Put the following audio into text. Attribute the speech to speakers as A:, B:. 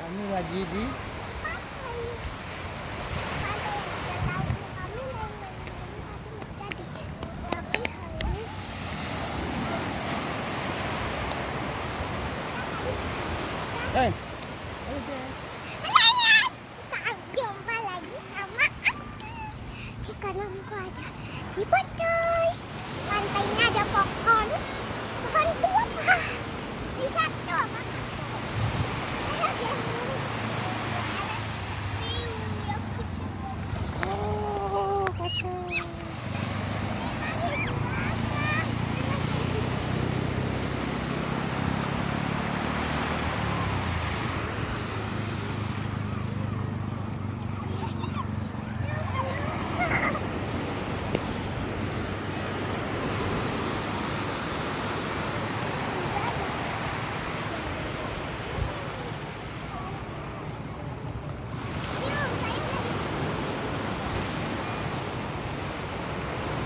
A: Kami lagi di Halo guys.
B: Jumpa lagi sama aku. Ikan aku ada di pantai. Pantainya ada pohon.